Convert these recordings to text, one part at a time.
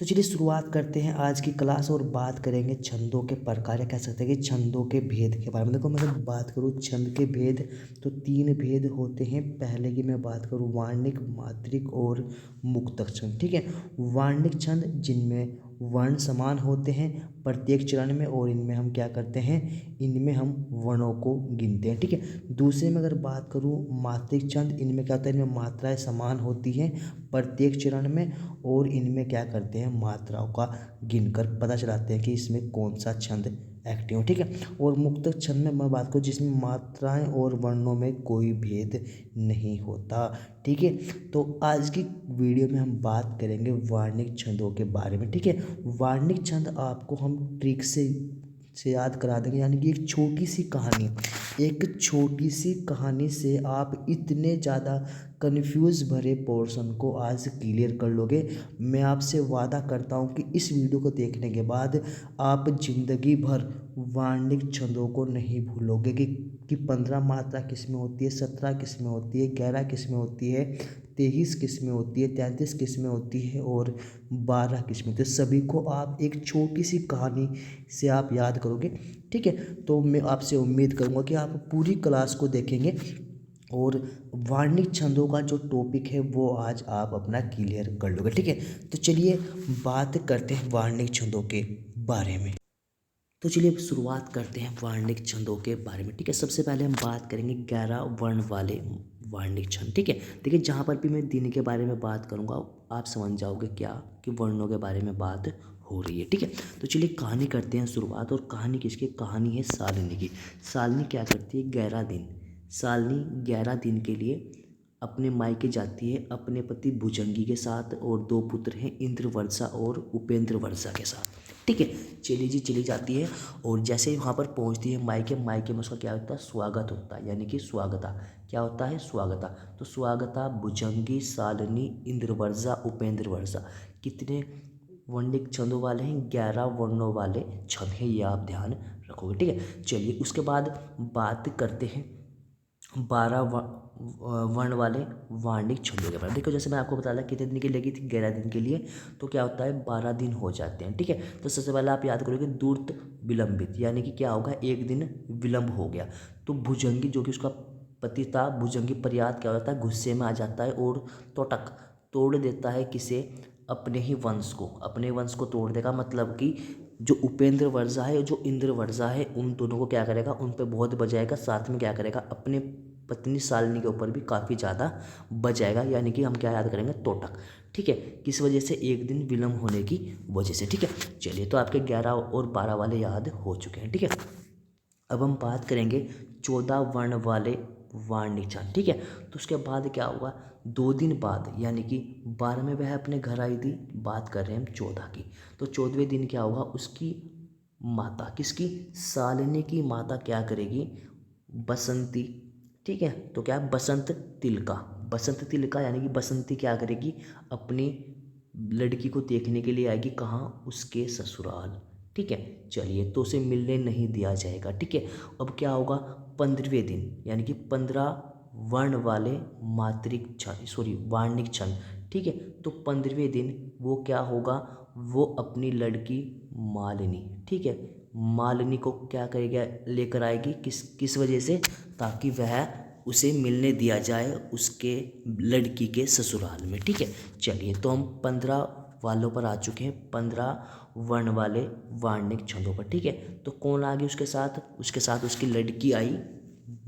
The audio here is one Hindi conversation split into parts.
तो चलिए शुरुआत करते हैं आज की क्लास और बात करेंगे छंदों के प्रकार, या कह सकते हैं कि छंदों के भेद के बारे में। देखो, मैं अगर बात करूँ छंद के भेद, तो तीन भेद होते हैं। पहले की मैं बात करूँ वार्णिक, मात्रिक और मुक्तक छंद। ठीक है, वार्णिक छंद जिनमें वर्ण समान होते हैं प्रत्येक चरण में, और इनमें हम क्या करते हैं, इनमें हम वर्णों को गिनते हैं। ठीक है, दूसरे में अगर बात करूँ मात्रिक छंद, इनमें क्या होता है, इनमें मात्राएं समान होती हैं प्रत्येक चरण में, और इनमें क्या करते हैं, मात्राओं का गिनकर पता चलाते हैं कि इसमें कौन सा छंद एक्टिव है। ठीक है, और मुक्तक छंद में मैं बात करूँ जिसमें मात्राएं और वर्णों में कोई भेद नहीं होता। ठीक है, तो आज की वीडियो में हम बात करेंगे वार्णिक छंदों के बारे में। ठीक है, वार्णिक छंद आपको हम ट्रिक से याद करा देंगे, यानी कि एक छोटी सी कहानी से आप इतने ज़्यादा कन्फ्यूज़ भरे पोर्शन को आज क्लियर कर लोगे। मैं आपसे वादा करता हूँ कि इस वीडियो को देखने के बाद आप ज़िंदगी भर वार्णिक छंदों को नहीं भूलोगे कि 15 मात्रा किस में होती है, 17 किस में होती है, 11 किस में होती है, 23 किस में होती है, 33 किस में होती है और 12 किस में होती है। सभी को आप एक छोटी सी कहानी से आप याद करोगे। ठीक है, तो मैं आपसे उम्मीद करूँगा कि आप पूरी क्लास को देखेंगे और वार्णिक छंदों का जो टॉपिक है वो आज आप अपना क्लियर कर लोगे। ठीक है, तो चलिए बात करते हैं वार्णिक छंदों के बारे में। तो चलिए अब शुरुआत करते हैं वार्णिक छंदों के बारे में। ठीक है, सबसे पहले हम बात करेंगे 11 वर्ण वाले वार्णिक छंद। ठीक है, देखिए जहाँ पर भी मैं दिन के बारे में बात करूँगा आप समझ जाओगे क्या कि वर्णों के बारे में बात हो रही है। ठीक है, तो चलिए कहानी करते हैं शुरुआत। और कहानी किसकी, कहानी है शालिनी की। शालिनी क्या करती है, 11 दिन, शालिनी 11 दिन के लिए अपने मायके जाती है अपने पति भुजंगी के साथ, और दो पुत्र हैं इंद्र वर्षा और उपेंद्र वर्षा के साथ। ठीक है, चली जी चली जाती है, और जैसे ही वहाँ पर पहुँचती है मायके, मायके में उसका क्या होता है, स्वागत होता है, यानी कि स्वागता क्या होता है, स्वागता। तो स्वागता भुजंगी शालिनी इंद्र वर्षा उपेंद्र वर्षा कितने वर्णिक छंदों वाले हैं, 11 वर्णों वाले छंद हैं, ये आप ध्यान रखोगे। ठीक है, चलिए उसके बाद बात करते हैं 12 वर्ण वाले वार्णिक छंदों के बारे में। देखो जैसे मैं आपको बताया कितने दिन की लगी थी, 11 दिन के लिए, तो क्या होता है 12 दिन हो जाते हैं। ठीक है, तो सबसे पहले आप याद करोगे दूर्त विलंबित, यानी कि क्या होगा, एक दिन विलंब हो गया। तो भुजंगी जो कि उसका पति था, भुजंगी प्रयात क्या होता है, गुस्से में आ जाता है और तोटक तोड़ देता है किसे, अपने ही वंश को, अपने वंश को तोड़ देगा। मतलब कि जो उपेंद्र वर्षा है जो इंद्र वर्षा है उन दोनों को क्या करेगा, उन पे बहुत बजाएगा, साथ में क्या करेगा, अपने पत्नी शालिनी के ऊपर भी काफ़ी ज़्यादा बजाएगा, यानी कि हम क्या याद करेंगे, तोटक। ठीक है, किस वजह से, एक दिन विलम्ब होने की वजह से। ठीक है, चलिए तो आपके 11 और 12 वाले याद हो चुके हैं। ठीक है, अब हम बात करेंगे 14 वर्ण वाले वार्णिक छंद। ठीक है, तो उसके बाद क्या हुआ, 2 दिन बाद यानी कि 12 में वह अपने घर आई थी, बात कर रहे हैं हम 14 की। तो 14वें दिन क्या हुआ, उसकी माता, किसकी, शालिनी की माता क्या करेगी, बसंती। ठीक है, तो क्या है, बसंत तिलका, बसंत तिलका यानी कि बसंती क्या करेगी, अपनी लड़की को देखने के लिए आएगी, कहाँ, उसके ससुराल। ठीक है, चलिए तो उसे मिलने नहीं दिया जाएगा। ठीक है, अब क्या होगा, 15वें दिन यानी कि 15 वर्ण वाले मात्रिक छंद, सॉरी वार्णिक छंद। ठीक है, तो 15वें दिन वो क्या होगा, वो अपनी लड़की मालिनी, ठीक है, मालिनी को क्या करेगा, लेकर आएगी, किस किस वजह से, ताकि वह उसे मिलने दिया जाए उसके लड़की के ससुराल में। ठीक है, चलिए तो हम 15 वालों पर आ चुके हैं, 15 वर्ण वाले वार्णिक छंदों पर। ठीक है, तो कौन आ गई उसके साथ, उसके साथ उसकी लड़की आई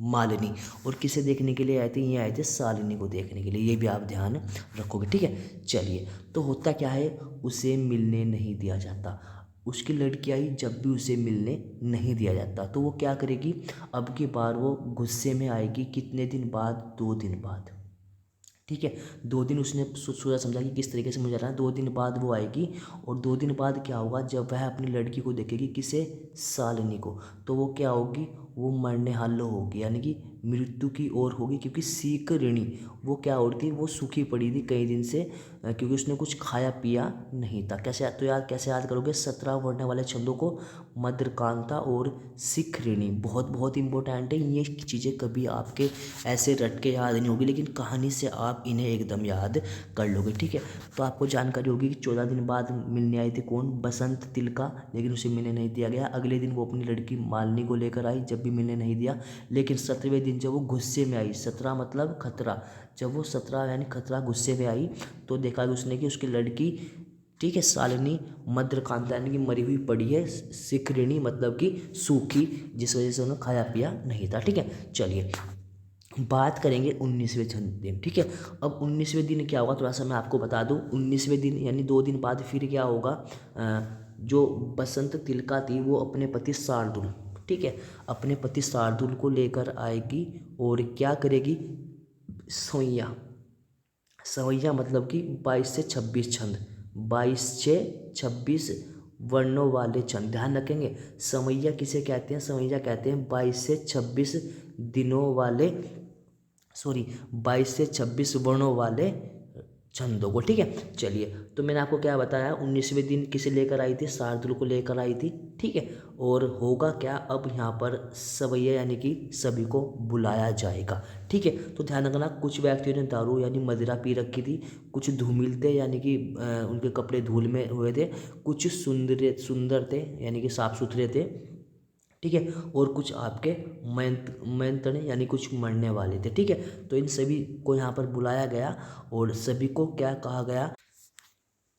मालिनी, और किसे देखने के लिए आए थे, ये आए थे शालिनी को देखने के लिए, ये भी आप ध्यान रखोगे। ठीक है, चलिए तो होता क्या है, उसे मिलने नहीं दिया जाता, उसकी लड़की आई जब भी उसे मिलने नहीं दिया जाता, तो वो क्या करेगी, अब की बार वो गुस्से में आएगी, कितने दिन बाद, 2 दिन बाद। ठीक है, 2 दिन उसने सोचा समझा कि किस तरीके से मुझे जाना है, 2 दिन बाद वो आएगी, और 2 दिन बाद क्या होगा, जब वह अपनी लड़की को देखेगी, किसे, शालिनी को, तो वो क्या होगी, वो मरने हालो होगी, यानी कि मृत्यु की ओर होगी, क्योंकि सीक ऋणी वो क्या हो रही थी, वो सूखी पड़ी थी कई दिन से, क्योंकि उसने कुछ खाया पिया नहीं था। कैसे तो याद कैसे याद करोगे 17 वर्ण वाले छंदों को, मद्रकांता और सिख ऋणी, बहुत बहुत इंपॉर्टेंट है ये चीज़ें। कभी आपके ऐसे रट के याद नहीं होगी, लेकिन कहानी से आप इन्हें एकदम याद कर लोगे, ठीक है। तो आपको जानकारी होगी कि 14 दिन बाद मिलने आई थी कौन, बसंत तिलका, लेकिन उसे मिलने नहीं दिया गया। अगले दिन वो अपनी लड़की मालिनी को लेकर आई, जब भी मिलने नहीं दिया। लेकिन 17वें दिन जब वो गुस्से में आई, 17 मतलब खतरा, जब वो 17 यानी खतरा गुस्से में आई, तो देखा कि उसने कि उसकी लड़की, ठीक है, शालिनी मद्रकांता यानी कि मरी हुई पड़ी है, सिख ऋणी मतलब कि सूखी, जिस वजह से उन्हें खाया पिया नहीं था, ठीक है। चलिए बात करेंगे 19वें दिन, ठीक है। अब 19वें दिन क्या होगा, थोड़ा सा मैं आपको बता दूं। 19वें दिन यानी 2 दिन बाद फिर क्या होगा, जो बसंत तिलका थी वो अपने पति शार्दुल, ठीक है, अपने पति शार्दुल को लेकर आएगी और क्या करेगी, सवैया, सवैया मतलब कि 22 से 26 छंद, 22 से 26 वर्णों वाले छंद, ध्यान रखेंगे। सवैया किसे कहते हैं, सवैया कहते हैं 22 से 26 दिनों वाले, सॉरी 22 से 26 वर्णों वाले छंदों को, ठीक है। चलिए तो मैंने आपको क्या बताया, 19वें दिन किसे लेकर आई थी, शार्दुल को लेकर आई थी, ठीक है। और होगा क्या, अब यहाँ पर सवैया यानी कि सभी को बुलाया जाएगा, ठीक है। तो ध्यान रखना, कुछ व्यक्तियों ने दारू यानी मदिरा पी रखी थी, कुछ धूमिल थे यानी कि उनके कपड़े धूल में हुए थे, कुछ सुंदर सुंदर थे यानी कि साफ सुथरे थे, ठीक है, और कुछ आपके मैंतने यानी कुछ मरने वाले थे, ठीक है। तो इन सभी को यहाँ पर बुलाया गया और सभी को क्या कहा गया।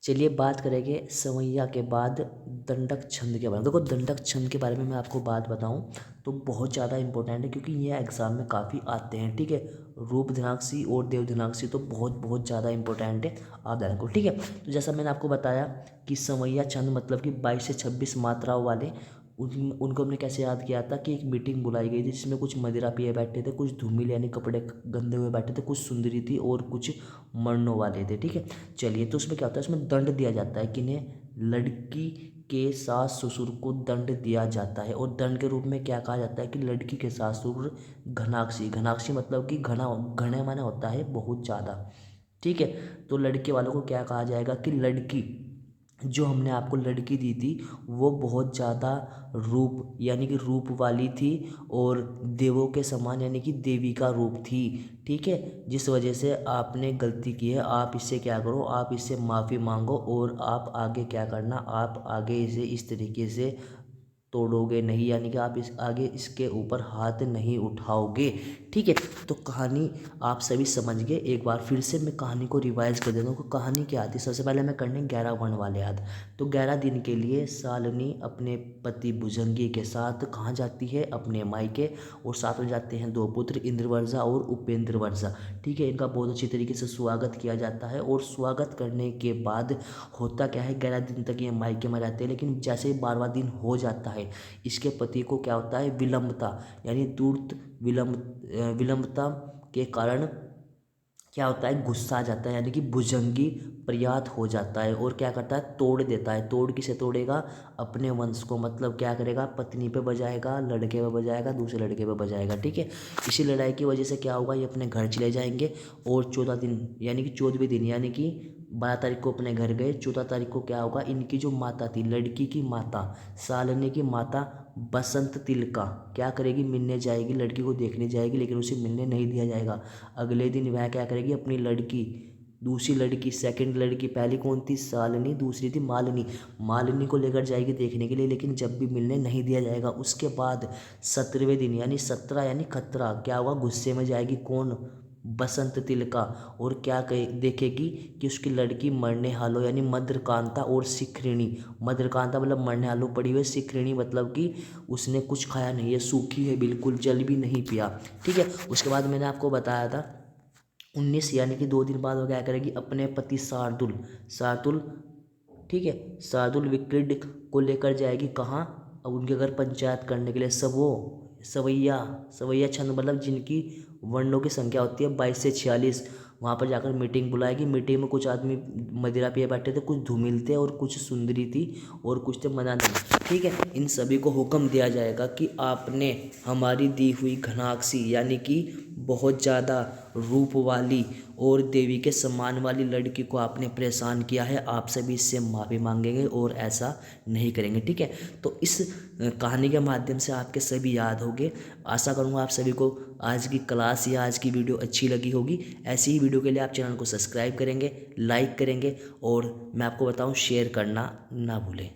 चलिए बात करेंगे सवैया के बाद दंडक छंद के बारे में। देखो दंडक छंद के बारे में मैं आपको बात बताऊं तो बहुत ज़्यादा इंपॉर्टेंट है, क्योंकि ये एग्जाम में काफ़ी आते हैं, ठीक है। रूप धनाक्षी और देव धनाक्षी तो बहुत बहुत ज़्यादा इंपॉर्टेंट है, आप ध्यान रखो, ठीक है। तो जैसा मैंने आपको बताया कि सवैया छंद मतलब कि 22 से 26 मात्राओं वाले, उनको हमने कैसे याद किया था कि एक मीटिंग बुलाई गई थी, जिसमें कुछ मदिरा पिए बैठे थे, कुछ धूमिल यानी कपड़े गंदे हुए बैठे थे, कुछ सुंदरी थी और कुछ मरनों वाले थे, ठीक है। चलिए तो उसमें क्या होता है, उसमें दंड दिया जाता है, किन्हें, लड़की के सास ससुर को दंड दिया जाता है। और दंड के रूप में क्या कहा जाता है कि लड़की के सासुर घनाक्षी, घनाक्षी मतलब कि घना, घने माने होता है बहुत ज़्यादा, ठीक है। तो लड़के वालों को क्या कहा जाएगा कि लड़की, जो हमने आपको लड़की दी थी वो बहुत ज़्यादा रूप यानी कि रूप वाली थी और देवों के समान यानी कि देवी का रूप थी, ठीक है। जिस वजह से आपने गलती की है, आप इससे क्या करो, आप इससे माफ़ी मांगो और आप आगे क्या करना, आप आगे इसे इस तरीके से तोड़ोगे नहीं, यानी कि आप इस आगे इसके ऊपर हाथ नहीं उठाओगे, ठीक है। तो कहानी आप सभी समझ गए। एक बार फिर से मैं कहानी को रिवाइज कर देता हूँ कि कहानी क्या थी। सबसे पहले मैं करने 11 वर्ण वाले याद। तो 11 दिन के लिए शालिनी अपने पति भुजंगी के साथ कहाँ जाती है, अपने मायके, और साथ में जाते हैं 2 पुत्र इंद्रवर्जा और उपेंद्रवर्जा, ठीक है। इनका बहुत अच्छी तरीके से स्वागत किया जाता है और स्वागत करने के बाद होता क्या है, 11 दिन तक ये मायके में रहते हैं, लेकिन जैसे ही 12वां दिन हो जाता है इसके पति को क्या होता है, विलंबता यानी दूरत विलंबता के कारण क्या होता है, गुस्सा आ जाता है, यानी कि भुजंगी प्रयात हो जाता है और क्या करता है, तोड़ देता है। तोड़ किसे तोड़ेगा, अपने वंश को, मतलब क्या करेगा, पत्नी पे बजाएगा, लड़के पे बजाएगा, दूसरे लड़के पे बजाएगा, ठीक है। इसी लड़ाई की वजह से क्या होगा, ये अपने घर चले जाएंगे और 14 दिन यानी कि 14वें दिन यानी कि 12 तारीख को अपने घर गए, 14 तारीख को क्या होगा, इनकी जो माता थी, लड़की की माता, शालिनी की माता बसंत तिलका क्या करेगी, मिलने जाएगी, लड़की को देखने जाएगी, लेकिन उसे मिलने नहीं दिया जाएगा। अगले दिन वह क्या करेगी, अपनी लड़की, दूसरी लड़की, सेकंड लड़की, पहली कौन थी, शालिनी, दूसरी थी मालिनी, मालिनी को लेकर जाएगी देखने के लिए, लेकिन जब भी मिलने नहीं दिया जाएगा। उसके बाद 17वें दिन यानी 17 यानी खतरा, क्या हुआ, गुस्से में जाएगी कौन, बसंत तिलका, और क्या देखेगी कि उसकी लड़की मरने हालो यानी मद्रकांता और सिखरिणी, मद्रकांता मतलब मरने हालो पड़ी हुई, सिखरिणी मतलब कि उसने कुछ खाया नहीं है, सूखी है बिल्कुल, जल भी नहीं पिया, ठीक है। उसके बाद मैंने आपको बताया था 19 यानी कि 2 दिन बाद वो क्या करेगी, अपने पति शार्दुल, शार्दुल, ठीक है, शार्दुल विक्रीड को लेकर जाएगी कहाँ, अब उनके घर पंचायत करने के लिए। सब वो सवैया, सवैया छंद मतलब जिनकी वर्णों की संख्या होती है 22 से 46, वहाँ पर जाकर मीटिंग बुलाएगी। मीटिंग में कुछ आदमी मदिरा पिए बैठे थे, कुछ धूमिल थे और कुछ सुंदरी थी और कुछ थे मदानी। ठीक है, इन सभी को हुक्म दिया जाएगा कि आपने हमारी दी हुई घनाक्षी यानी कि बहुत ज़्यादा रूप वाली और देवी के सम्मान वाली लड़की को आपने परेशान किया है, आप सभी इससे माफ़ी मांगेंगे और ऐसा नहीं करेंगे। ठीक है, तो इस कहानी के माध्यम से आपके सभी याद होंगे। आशा करूँगा आप सभी को आज की क्लास या आज की वीडियो अच्छी लगी होगी। ऐसी ही वीडियो के लिए आप चैनल को सब्सक्राइब करेंगे, लाइक करेंगे और मैं आपको बताऊँ शेयर करना ना भूलें।